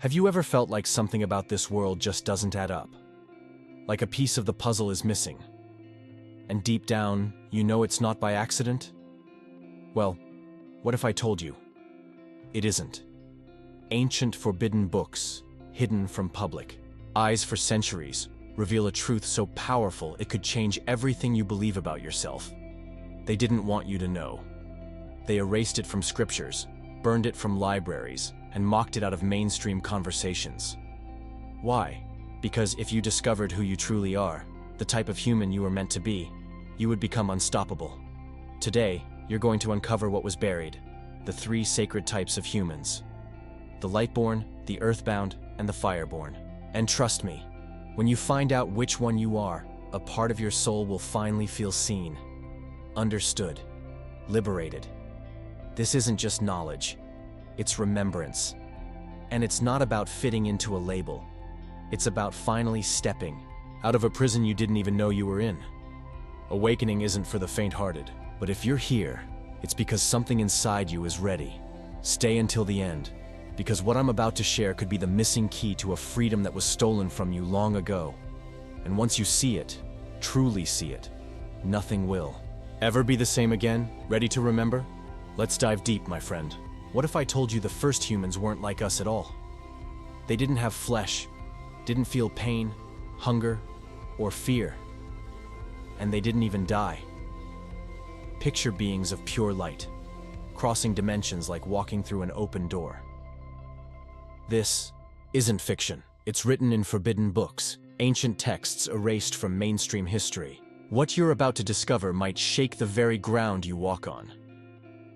Have you ever felt like something about this world just doesn't add up? Like a piece of the puzzle is missing? And deep down, you know it's not by accident? Well, what if I told you? It isn't. Ancient forbidden books, hidden from public, eyes for centuries, reveal a truth so powerful it could change everything you believe about yourself. They didn't want you to know. They erased it from scriptures, burned it from libraries, and mocked it out of mainstream conversations. Why? Because if you discovered who you truly are, the type of human you were meant to be, you would become unstoppable. Today, you're going to uncover what was buried, the three sacred types of humans: the Lightborn, the Earthbound, and the Fireborn. And trust me, when you find out which one you are, a part of your soul will finally feel seen, understood, liberated. This isn't just knowledge, it's remembrance. And it's not about fitting into a label. It's about finally stepping out of a prison you didn't even know you were in. Awakening isn't for the faint-hearted, but if you're here, it's because something inside you is ready. Stay until the end, because what I'm about to share could be the missing key to a freedom that was stolen from you long ago. And once you see it, truly see it, nothing will ever be the same again. Ready to remember? Let's dive deep, my friend. What if I told you the first humans weren't like us at all? They didn't have flesh, didn't feel pain, hunger, or fear. And they didn't even die. Picture beings of pure light, crossing dimensions like walking through an open door. This isn't fiction. It's written in forbidden books, ancient texts erased from mainstream history. What you're about to discover might shake the very ground you walk on.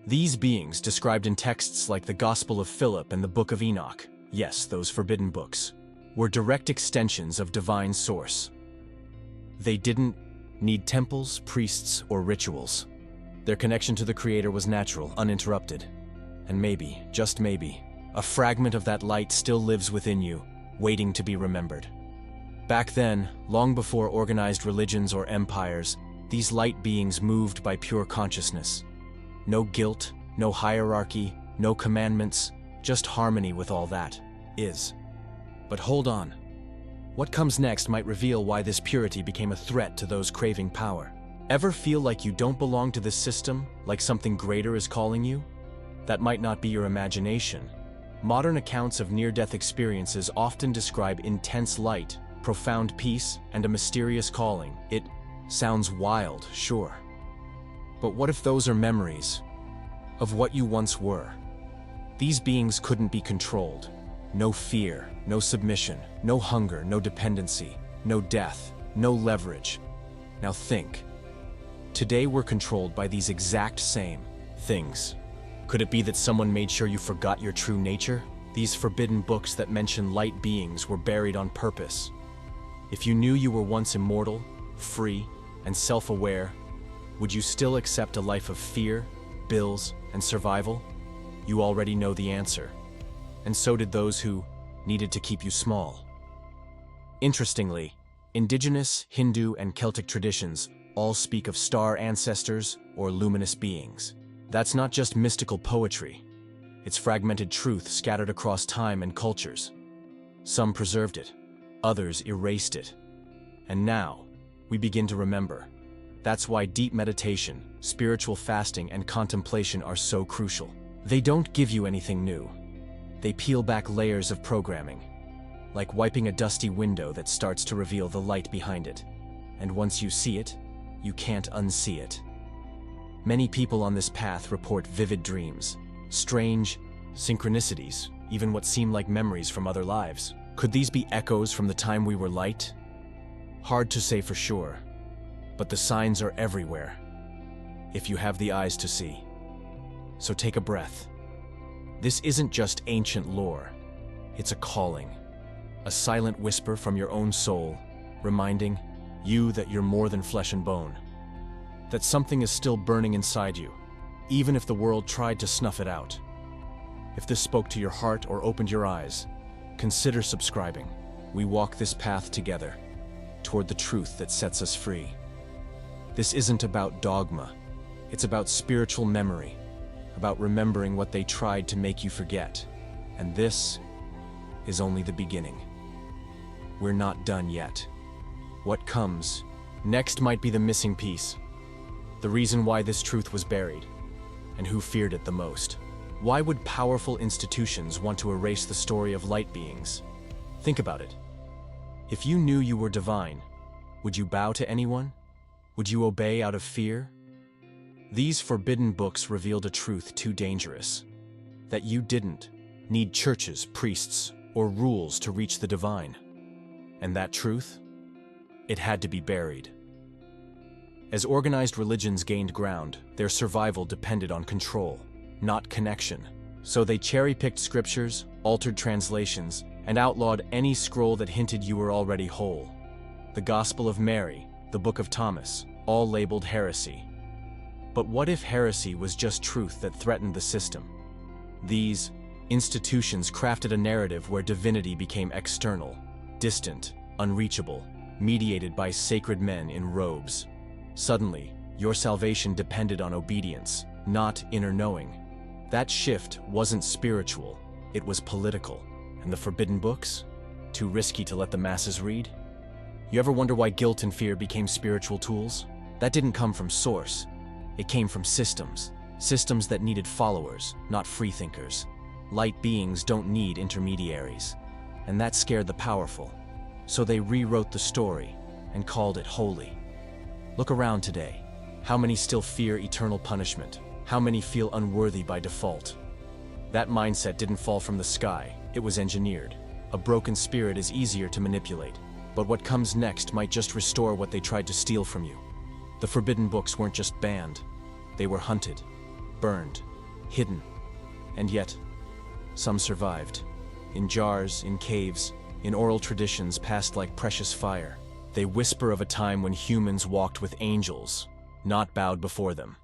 These beings, described in texts like the Gospel of Philip and the Book of Enoch, yes, those forbidden books, were direct extensions of divine source. They didn't need temples, priests, or rituals. Their connection to the Creator was natural, uninterrupted. And maybe, just maybe, a fragment of that light still lives within you, waiting to be remembered. Back then, long before organized religions or empires, these light beings moved by pure consciousness. No guilt, no hierarchy, no commandments, just harmony with all that is. But hold on. What comes next might reveal why this purity became a threat to those craving power. Ever feel like you don't belong to this system, like something greater is calling you? That might not be your imagination. Modern accounts of near-death experiences often describe intense light, profound peace, and a mysterious calling. It sounds wild, sure. But what if those are memories of what you once were? These beings couldn't be controlled. No fear, no submission, no hunger, no dependency, no death, no leverage. Now think. Today we're controlled by these exact same things. Could it be that someone made sure you forgot your true nature? These forbidden books that mention light beings were buried on purpose. If you knew you were once immortal, free, and self-aware, would you still accept a life of fear, bills, and survival? You already know the answer. And so did those who needed to keep you small. Interestingly, indigenous, Hindu, and Celtic traditions all speak of star ancestors or luminous beings. That's not just mystical poetry. It's fragmented truth scattered across time and cultures. Some preserved it, others erased it. And now, we begin to remember. That's why deep meditation, spiritual fasting, and contemplation are so crucial. They don't give you anything new. They peel back layers of programming, like wiping a dusty window that starts to reveal the light behind it. And once you see it, you can't unsee it. Many people on this path report vivid dreams, strange synchronicities, even what seem like memories from other lives. Could these be echoes from the time we were light? Hard to say for sure, but the signs are everywhere, if you have the eyes to see. So take a breath. This isn't just ancient lore, it's a calling, a silent whisper from your own soul, reminding you that you're more than flesh and bone, that something is still burning inside you, even if the world tried to snuff it out. If this spoke to your heart or opened your eyes, consider subscribing. We walk this path together, toward the truth that sets us free. This isn't about dogma, it's about spiritual memory, about remembering what they tried to make you forget. And this is only the beginning. We're not done yet. What comes next might be the missing piece. The reason why this truth was buried, and who feared it the most. Why would powerful institutions want to erase the story of light beings? Think about it. If you knew you were divine, would you bow to anyone? Would you obey out of fear? These forbidden books revealed a truth too dangerous. That you didn't need churches, priests, or rules to reach the divine. And that truth? It had to be buried. As organized religions gained ground, their survival depended on control, not connection. So they cherry-picked scriptures, altered translations, and outlawed any scroll that hinted you were already whole. The Gospel of Mary, the Book of Thomas, all labeled heresy. But what if heresy was just truth that threatened the system? These institutions crafted a narrative where divinity became external, distant, unreachable, mediated by sacred men in robes. Suddenly, your salvation depended on obedience, not inner knowing. That shift wasn't spiritual, it was political. And the forbidden books? Too risky to let the masses read? You ever wonder why guilt and fear became spiritual tools? That didn't come from source. It came from systems. Systems that needed followers, not freethinkers. Light beings don't need intermediaries. And that scared the powerful. So they rewrote the story and called it holy. Look around today. How many still fear eternal punishment? How many feel unworthy by default? That mindset didn't fall from the sky, it was engineered. A broken spirit is easier to manipulate, but what comes next might just restore what they tried to steal from you. The forbidden books weren't just banned, they were hunted, burned, hidden, and yet, some survived. In jars, in caves, in oral traditions passed like precious fire. They whisper of a time when humans walked with angels, not bowed before them.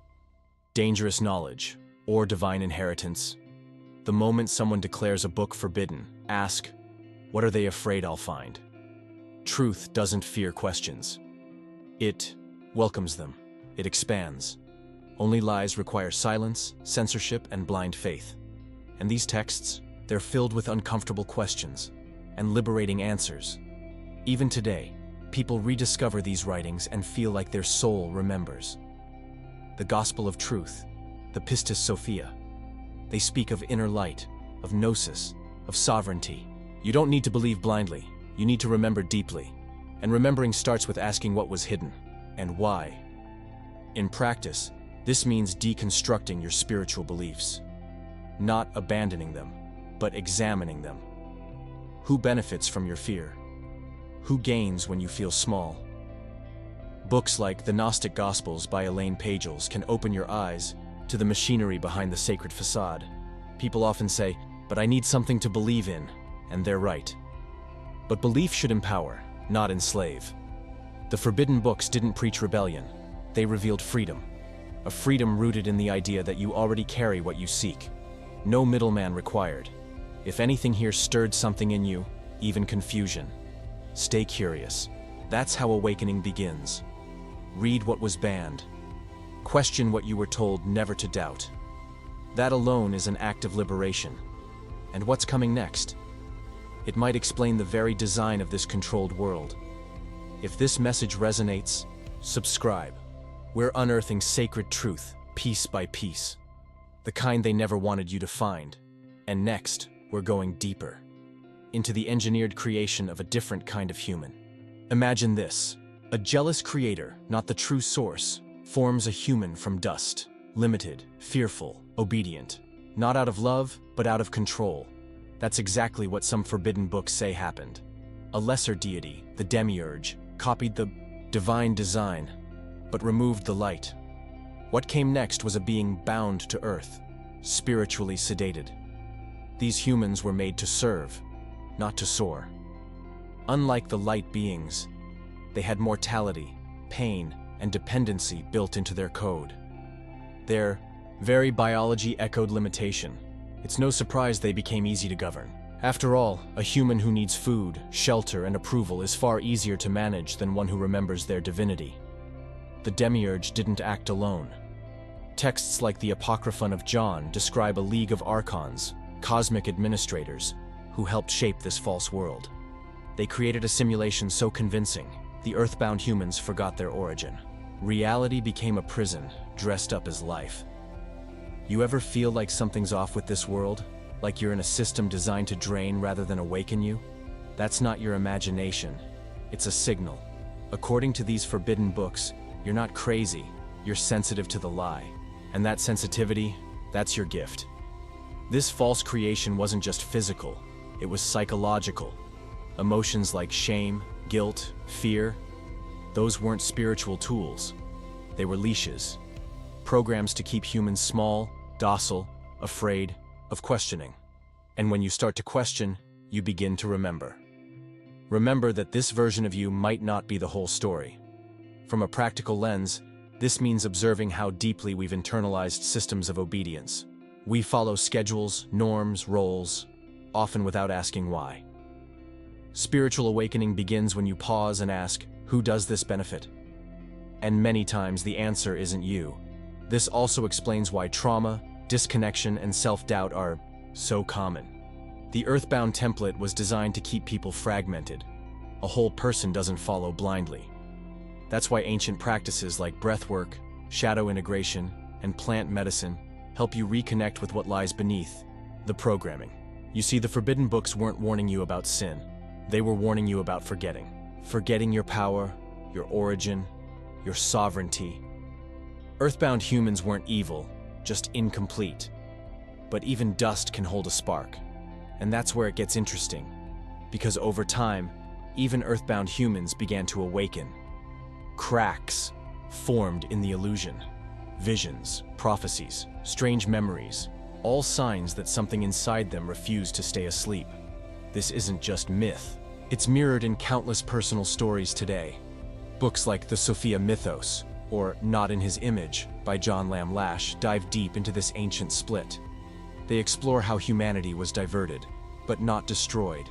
Dangerous knowledge, or divine inheritance. The moment someone declares a book forbidden, ask, what are they afraid I'll find? Truth doesn't fear questions. It welcomes them. It expands. Only lies require silence, censorship, and blind faith. And these texts, they're filled with uncomfortable questions and liberating answers. Even today, people rediscover these writings and feel like their soul remembers. The Gospel of Truth, the Pistis Sophia. They speak of inner light, of gnosis, of sovereignty. You don't need to believe blindly, you need to remember deeply. And remembering starts with asking what was hidden, and why. In practice, this means deconstructing your spiritual beliefs. Not abandoning them, but examining them. Who benefits from your fear? Who gains when you feel small? Books like The Gnostic Gospels by Elaine Pagels can open your eyes to the machinery behind the sacred facade. People often say, but I need something to believe in, and they're right. But belief should empower, not enslave. The forbidden books didn't preach rebellion, they revealed freedom. A freedom rooted in the idea that you already carry what you seek. No middleman required. If anything here stirred something in you, even confusion, stay curious. That's how awakening begins. Read what was banned. Question what you were told never to doubt. That alone is an act of liberation. And what's coming next? It might explain the very design of this controlled world. If this message resonates, subscribe. We're unearthing sacred truth, piece by piece. The kind they never wanted you to find. And next, we're going deeper. Into the engineered creation of a different kind of human. Imagine this. A jealous creator, not the true source, forms a human from dust. Limited, fearful, obedient. Not out of love, but out of control. That's exactly what some forbidden books say happened. A lesser deity, the demiurge, copied the divine design, but removed the light. What came next was a being bound to earth, spiritually sedated. These humans were made to serve, not to soar. Unlike the light beings, they had mortality, pain, and dependency built into their code. Their very biology echoed limitation. It's no surprise they became easy to govern. After all, a human who needs food, shelter, and approval is far easier to manage than one who remembers their divinity. The demiurge didn't act alone. Texts like the Apocryphon of John describe a league of archons, cosmic administrators, who helped shape this false world. They created a simulation so convincing, the earthbound humans forgot their origin. Reality became a prison, dressed up as life. You ever feel like something's off with this world? Like you're in a system designed to drain rather than awaken you? That's not your imagination. It's a signal. According to these forbidden books, you're not crazy, you're sensitive to the lie. And that sensitivity, that's your gift. This false creation wasn't just physical, it was psychological. Emotions like shame, guilt, fear, those weren't spiritual tools. They were leashes. Programs to keep humans small, docile, afraid of questioning. And when you start to question, you begin to remember. Remember that this version of you might not be the whole story. From a practical lens, this means observing how deeply we've internalized systems of obedience. We follow schedules, norms, roles, often without asking why. Spiritual awakening begins when you pause and ask, who does this benefit? And many times the answer isn't you. This also explains why trauma, disconnection, and self-doubt are so common. The earthbound template was designed to keep people fragmented. A whole person doesn't follow blindly. That's why ancient practices like breathwork, shadow integration, and plant medicine help you reconnect with what lies beneath the programming. You see, the forbidden books weren't warning you about sin. They were warning you about forgetting. Forgetting your power, your origin, your sovereignty. Earthbound humans weren't evil, just incomplete. But even dust can hold a spark. And that's where it gets interesting. Because over time, even earthbound humans began to awaken. Cracks formed in the illusion. Visions, prophecies, strange memories, all signs that something inside them refused to stay asleep. This isn't just myth. It's mirrored in countless personal stories today. Books like The Sophia Mythos, or Not in His Image, by John Lamb Lash, dive deep into this ancient split. They explore how humanity was diverted, but not destroyed,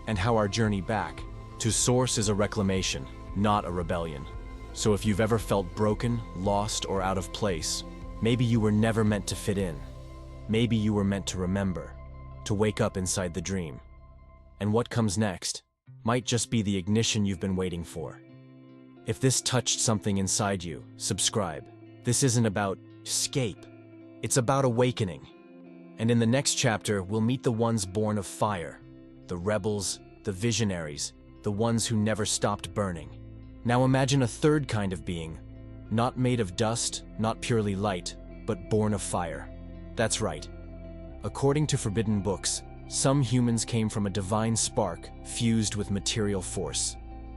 and how our journey back to source is a reclamation, not a rebellion. So if you've ever felt broken, lost, or out of place, maybe you were never meant to fit in. Maybe you were meant to remember, to wake up inside the dream. And what comes next might just be the ignition you've been waiting for. If this touched something inside you, subscribe. This isn't about escape. It's about awakening. And in the next chapter, we'll meet the ones born of fire, the rebels, the visionaries, the ones who never stopped burning. Now imagine a third kind of being, not made of dust, not purely light, but born of fire. That's right. According to forbidden books, some humans came from a divine spark fused with material force.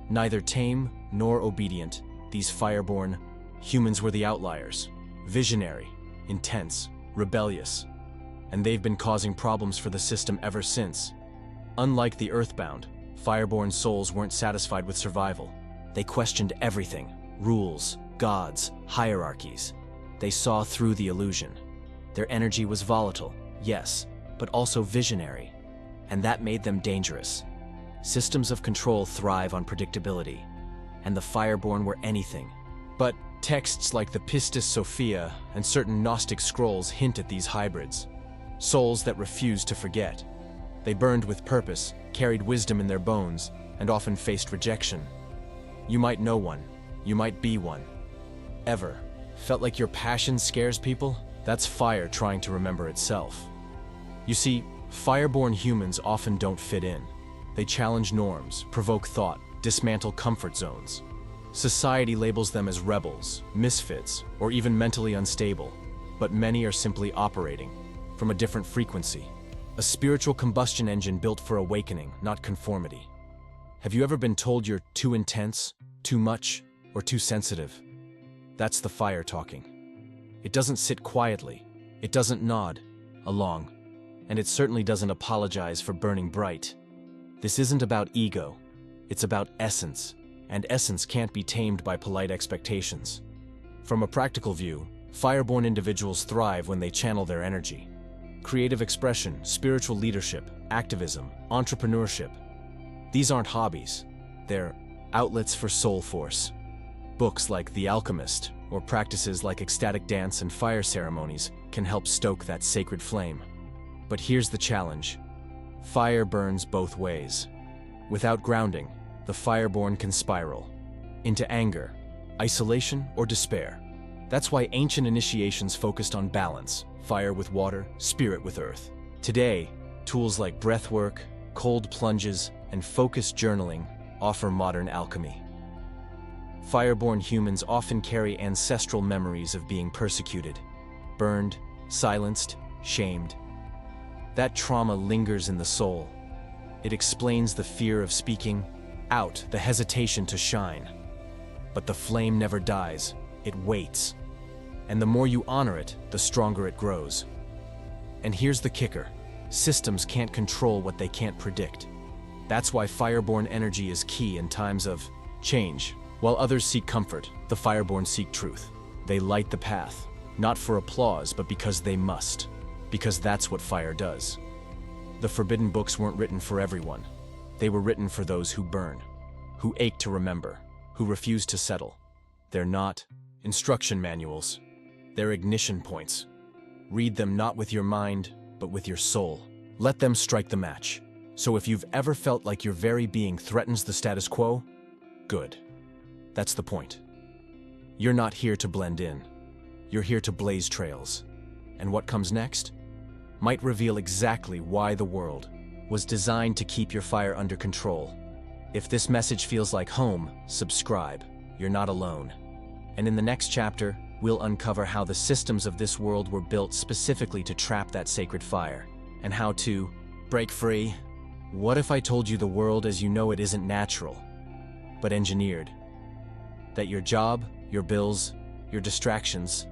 Neither tame nor obedient, these fireborn humans were the outliers. Visionary, intense, rebellious. And they've been causing problems for the system ever since. Unlike the earthbound, fireborn souls weren't satisfied with survival. They questioned everything: rules, gods, hierarchies. They saw through the illusion. Their energy was volatile, yes, but also visionary. And that made them dangerous. Systems of control thrive on predictability, and the fireborn were anything. But texts like the Pistis Sophia and certain Gnostic scrolls hint at these hybrids. Souls that refused to forget. They burned with purpose, carried wisdom in their bones, and often faced rejection. You might know one. You might be one. Ever felt like your passion scares people? That's fire trying to remember itself. You see, fireborn humans often don't fit in. They challenge norms, provoke thought, dismantle comfort zones. Society labels them as rebels, misfits, or even mentally unstable, but many are simply operating from a different frequency. A spiritual combustion engine built for awakening, not conformity. Have you ever been told you're too intense, too much, or too sensitive? That's the fire talking. It doesn't sit quietly. It doesn't nod along. And it certainly doesn't apologize for burning bright. This isn't about ego. It's about essence. And essence can't be tamed by polite expectations. From a practical view, fireborn individuals thrive when they channel their energy. Creative expression, spiritual leadership, activism, entrepreneurship. These aren't hobbies. They're outlets for soul force. Books like The Alchemist, or practices like ecstatic dance and fire ceremonies can help stoke that sacred flame. But here's the challenge. Fire burns both ways. Without grounding, the fireborn can spiral into anger, isolation, or despair. That's why ancient initiations focused on balance, fire with water, spirit with earth. Today, tools like breathwork, cold plunges, and focused journaling offer modern alchemy. Fireborn humans often carry ancestral memories of being persecuted, burned, silenced, shamed. That trauma lingers in the soul. It explains the fear of speaking out, the hesitation to shine. But the flame never dies, it waits. And the more you honor it, the stronger it grows. And here's the kicker: systems can't control what they can't predict. That's why fireborn energy is key in times of change. While others seek comfort, the fireborn seek truth. They light the path, not for applause, but because they must. Because that's what fire does. The forbidden books weren't written for everyone. They were written for those who burn, who ache to remember, who refuse to settle. They're not instruction manuals. They're ignition points. Read them not with your mind, but with your soul. Let them strike the match. So if you've ever felt like your very being threatens the status quo, good. That's the point. You're not here to blend in. You're here to blaze trails. And what comes next might reveal exactly why the world was designed to keep your fire under control. If this message feels like home, subscribe. You're not alone. And in the next chapter, we'll uncover how the systems of this world were built specifically to trap that sacred fire, and how to break free. What if I told you the world as you know it isn't natural, but engineered? That your job, your bills, your distractions,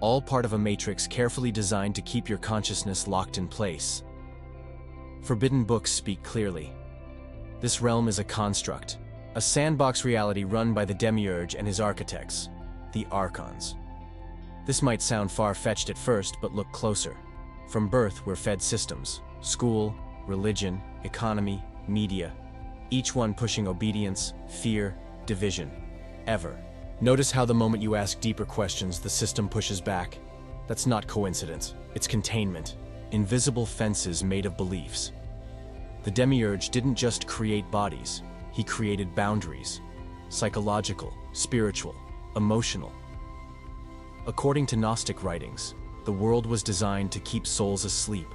all part of a matrix carefully designed to keep your consciousness locked in place. Forbidden books speak clearly. This realm is a construct, a sandbox reality run by the Demiurge and his architects, the Archons. This might sound far-fetched at first, but look closer. From birth, we're fed systems: school, religion, economy, media, each one pushing obedience, fear, division. Ever. Notice how the moment you ask deeper questions, the system pushes back. That's not coincidence. It's containment. Invisible fences made of beliefs. The Demiurge didn't just create bodies. He created boundaries. Psychological, spiritual, emotional. According to Gnostic writings, the world was designed to keep souls asleep,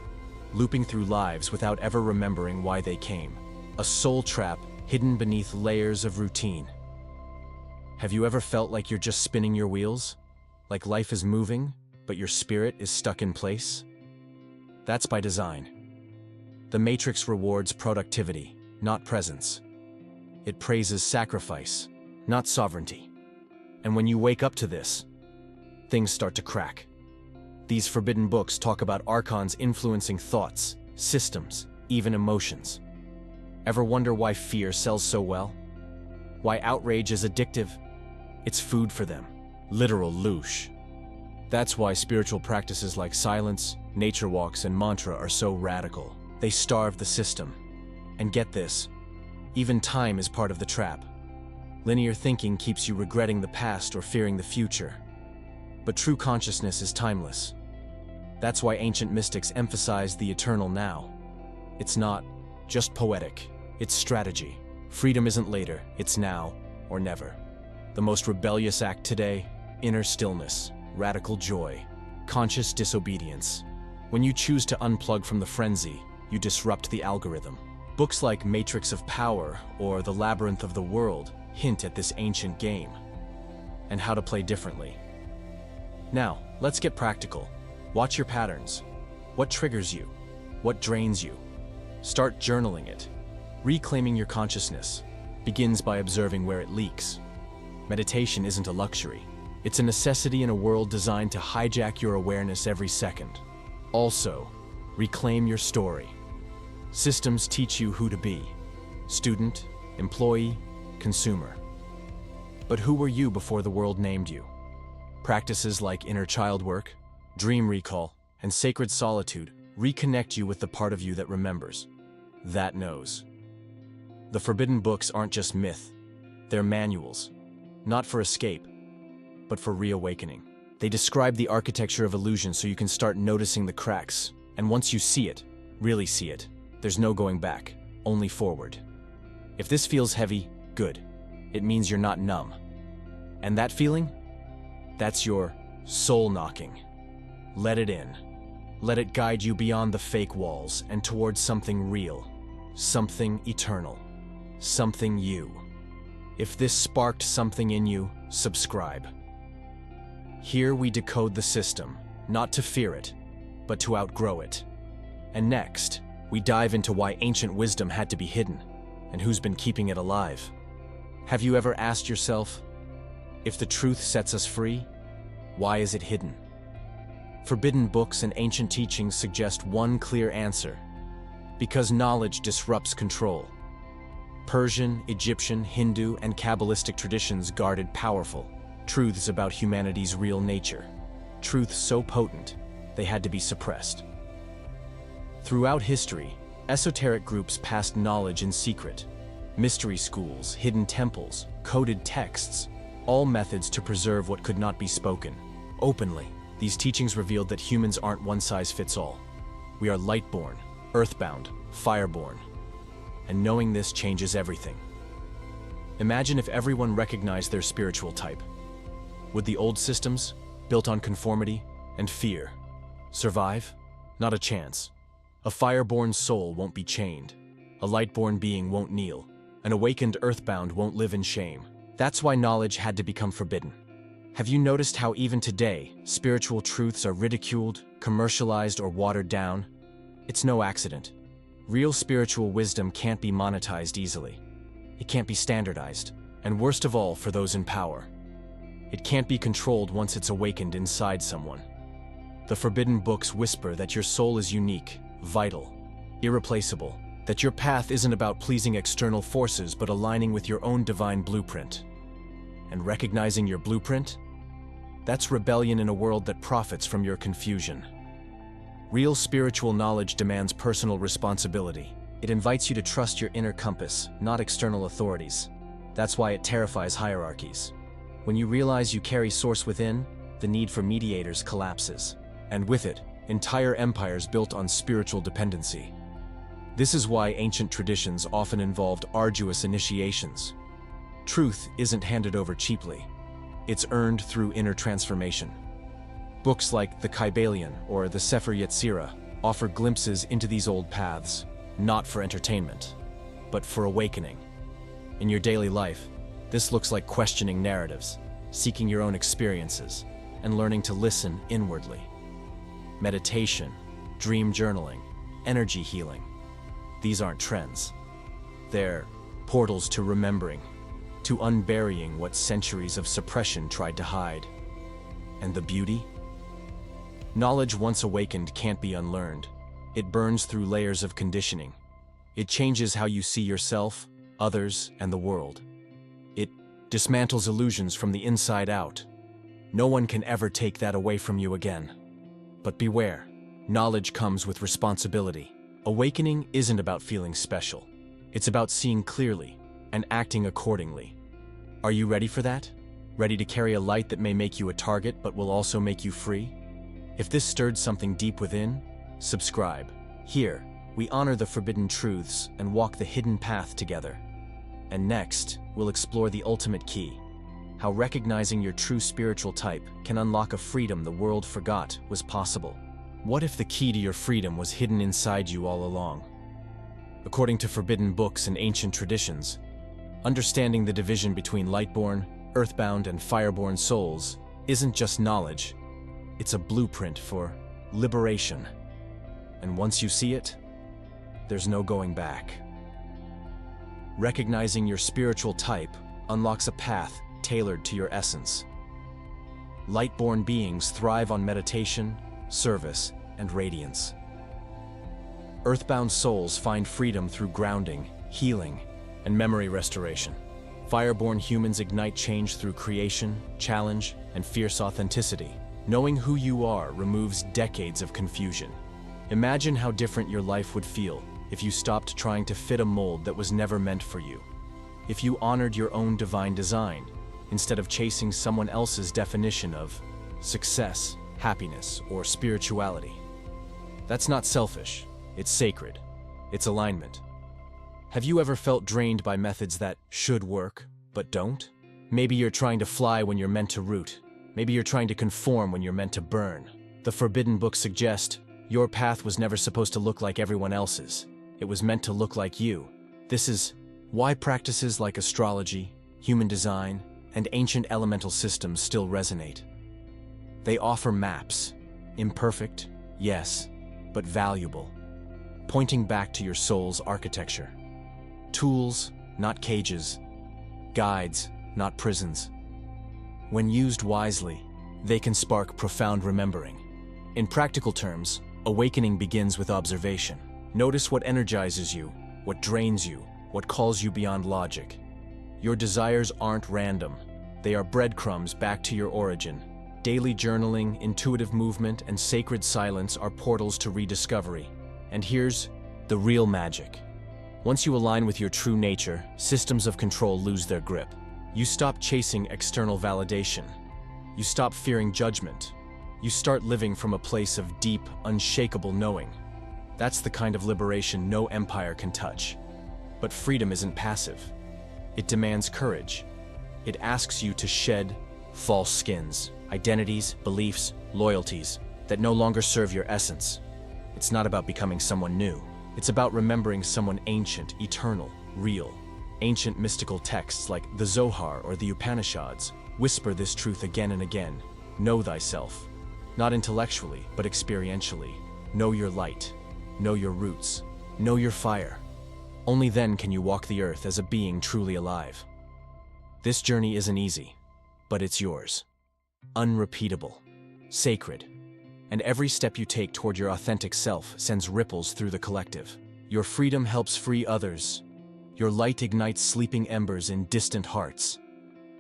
looping through lives without ever remembering why they came. A soul trap hidden beneath layers of routine. Have you ever felt like you're just spinning your wheels? Like life is moving, but your spirit is stuck in place? That's by design. The Matrix rewards productivity, not presence. It praises sacrifice, not sovereignty. And when you wake up to this, things start to crack. These forbidden books talk about archons influencing thoughts, systems, even emotions. Ever wonder why fear sells so well? Why outrage is addictive? It's food for them. Literal loosh. That's why spiritual practices like silence, nature walks, and mantra are so radical. They starve the system. And get this, even time is part of the trap. Linear thinking keeps you regretting the past or fearing the future. But true consciousness is timeless. That's why ancient mystics emphasize the eternal now. It's not just poetic, it's strategy. Freedom isn't later, it's now or never. The most rebellious act today: inner stillness, radical joy, conscious disobedience. When you choose to unplug from the frenzy, you disrupt the algorithm. Books like Matrix of Power or The Labyrinth of the World hint at this ancient game and how to play differently. Now, let's get practical. Watch your patterns. What triggers you? What drains you? Start journaling it. Reclaiming your consciousness begins by observing where it leaks. Meditation isn't a luxury. It's a necessity in a world designed to hijack your awareness every second. Also, reclaim your story. Systems teach you who to be: student, employee, consumer. But who were you before the world named you? Practices like inner child work, dream recall, and sacred solitude reconnect you with the part of you that remembers, that knows. The forbidden books aren't just myth. They're manuals, not for escape, but for reawakening. They describe the architecture of illusion so you can start noticing the cracks, and once you see it, really see it, There's no going back, only forward. If this feels heavy, good. It means you're not numb. And that feeling? That's your soul knocking. Let it in. Let it guide you beyond the fake walls and towards something real, something eternal, something you. If this sparked something in you, subscribe. Here we decode the system, not to fear it, but to outgrow it. And next, we dive into why ancient wisdom had to be hidden, and who's been keeping it alive. Have you ever asked yourself, if the truth sets us free, why is it hidden? Forbidden books and ancient teachings suggest one clear answer: because knowledge disrupts control. Persian, Egyptian, Hindu, and Kabbalistic traditions guarded powerful truths about humanity's real nature, truths so potent they had to be suppressed. Throughout history, esoteric groups passed knowledge in secret. Mystery schools, hidden temples, coded texts, all methods to preserve what could not be spoken. Openly, these teachings revealed that humans aren't one-size-fits-all. We are light-born, earthbound, fire-born. And knowing this changes everything. Imagine if everyone recognized their spiritual type. Would the old systems, built on conformity and fear, survive? Not a chance. A fire-born soul won't be chained. A light-born being won't kneel. An awakened earthbound won't live in shame. That's why knowledge had to become forbidden. Have you noticed how even today, spiritual truths are ridiculed, commercialized, or watered down? It's no accident. Real spiritual wisdom can't be monetized easily. It can't be standardized. And worst of all, for those in power, it can't be controlled once it's awakened inside someone. The forbidden books whisper that your soul is unique, vital, irreplaceable, that your path isn't about pleasing external forces but aligning with your own divine blueprint. And recognizing your blueprint? That's rebellion in a world that profits from your confusion. Real spiritual knowledge demands personal responsibility. It invites you to trust your inner compass, not external authorities. That's why it terrifies hierarchies. When you realize you carry source within, the need for mediators collapses. And with it, entire empires built on spiritual dependency. This is why ancient traditions often involved arduous initiations. Truth isn't handed over cheaply. It's earned through inner transformation. Books like the Kybalion or the Sefer Yetzirah offer glimpses into these old paths, not for entertainment, but for awakening. In your daily life, this looks like questioning narratives, seeking your own experiences, and learning to listen inwardly. Meditation, dream journaling, energy healing. These aren't trends. They're portals to remembering, to unburying what centuries of suppression tried to hide. And the beauty? Knowledge once awakened can't be unlearned. It burns through layers of conditioning. It changes how you see yourself, others, and the world. It dismantles illusions from the inside out. No one can ever take that away from you again. But beware, knowledge comes with responsibility. Awakening isn't about feeling special. It's about seeing clearly and acting accordingly. Are you ready for that? Ready to carry a light that may make you a target but will also make you free? If this stirred something deep within, subscribe. Here, we honor the forbidden truths and walk the hidden path together. And next, we'll explore the ultimate key: how recognizing your true spiritual type can unlock a freedom the world forgot was possible. What if the key to your freedom was hidden inside you all along? According to forbidden books and ancient traditions, understanding the division between lightborn, earthbound, and fireborn souls isn't just knowledge, it's a blueprint for liberation. And once you see it, there's no going back. Recognizing your spiritual type unlocks a path tailored to your essence. Lightborn beings thrive on meditation, service, and radiance. Earthbound souls find freedom through grounding, healing, and memory restoration. Fireborn humans ignite change through creation, challenge, and fierce authenticity. Knowing who you are removes decades of confusion. Imagine how different your life would feel if you stopped trying to fit a mold that was never meant for you. If you honored your own divine design, instead of chasing someone else's definition of success, happiness, or spirituality. That's not selfish, it's sacred. It's alignment. Have you ever felt drained by methods that should work, but don't? Maybe you're trying to fly when you're meant to root. Maybe you're trying to conform when you're meant to burn. The forbidden books suggest your path was never supposed to look like everyone else's. It was meant to look like you. This is why practices like astrology, human design, and ancient elemental systems still resonate. They offer maps, imperfect, yes, but valuable, pointing back to your soul's architecture. Tools, not cages. Guides, not prisons. When used wisely, they can spark profound remembering. In practical terms, awakening begins with observation. Notice what energizes you, what drains you, what calls you beyond logic. Your desires aren't random. They are breadcrumbs back to your origin. Daily journaling, intuitive movement, and sacred silence are portals to rediscovery. And here's the real magic. Once you align with your true nature, systems of control lose their grip. You stop chasing external validation. You stop fearing judgment. You start living from a place of deep, unshakable knowing. That's the kind of liberation no empire can touch. But freedom isn't passive. It demands courage. It asks you to shed false skins, identities, beliefs, loyalties that no longer serve your essence. It's not about becoming someone new. It's about remembering someone ancient, eternal, real. Ancient mystical texts like the Zohar or the Upanishads whisper this truth again and again. Know thyself. Not intellectually, but experientially. Know your light. Know your roots. Know your fire. Only then can you walk the earth as a being truly alive. This journey isn't easy, but it's yours. Unrepeatable. Sacred. And every step you take toward your authentic self sends ripples through the collective. Your freedom helps free others. Your light ignites sleeping embers in distant hearts.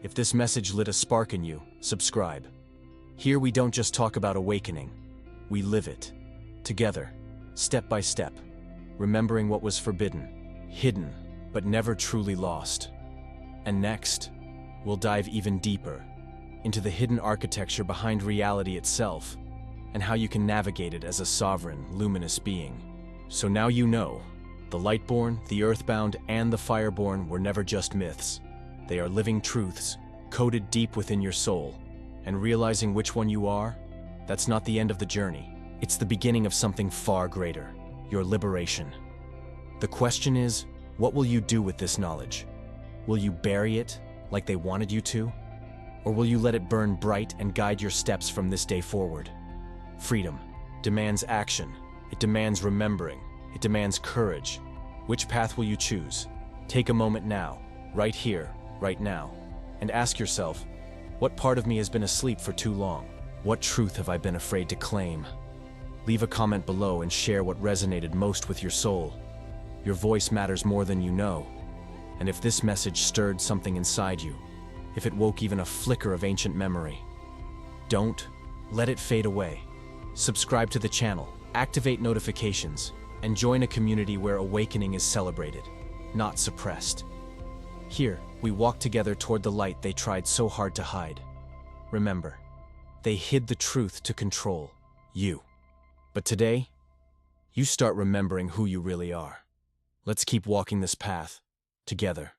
If this message lit a spark in you, subscribe. Here we don't just talk about awakening. We live it. Together, step by step, remembering what was forbidden, hidden, but never truly lost. And next, we'll dive even deeper into the hidden architecture behind reality itself, and how you can navigate it as a sovereign, luminous being. So now you know, the Lightborn, the Earthbound, and the Fireborn were never just myths. They are living truths, coded deep within your soul. And realizing which one you are, that's not the end of the journey. It's the beginning of something far greater, your liberation. The question is, what will you do with this knowledge? Will you bury it like they wanted you to? Or will you let it burn bright and guide your steps from this day forward? Freedom demands action. It demands remembering. It demands courage. Which path will you choose? Take a moment now, right here, right now, and ask yourself, what part of me has been asleep for too long? What truth have I been afraid to claim? Leave a comment below and share what resonated most with your soul. Your voice matters more than you know. And if this message stirred something inside you, if it woke even a flicker of ancient memory, don't let it fade away. Subscribe to the channel, activate notifications, and join a community where awakening is celebrated, not suppressed. Here, we walk together toward the light they tried so hard to hide. Remember, they hid the truth to control you. But today, you start remembering who you really are. Let's keep walking this path together.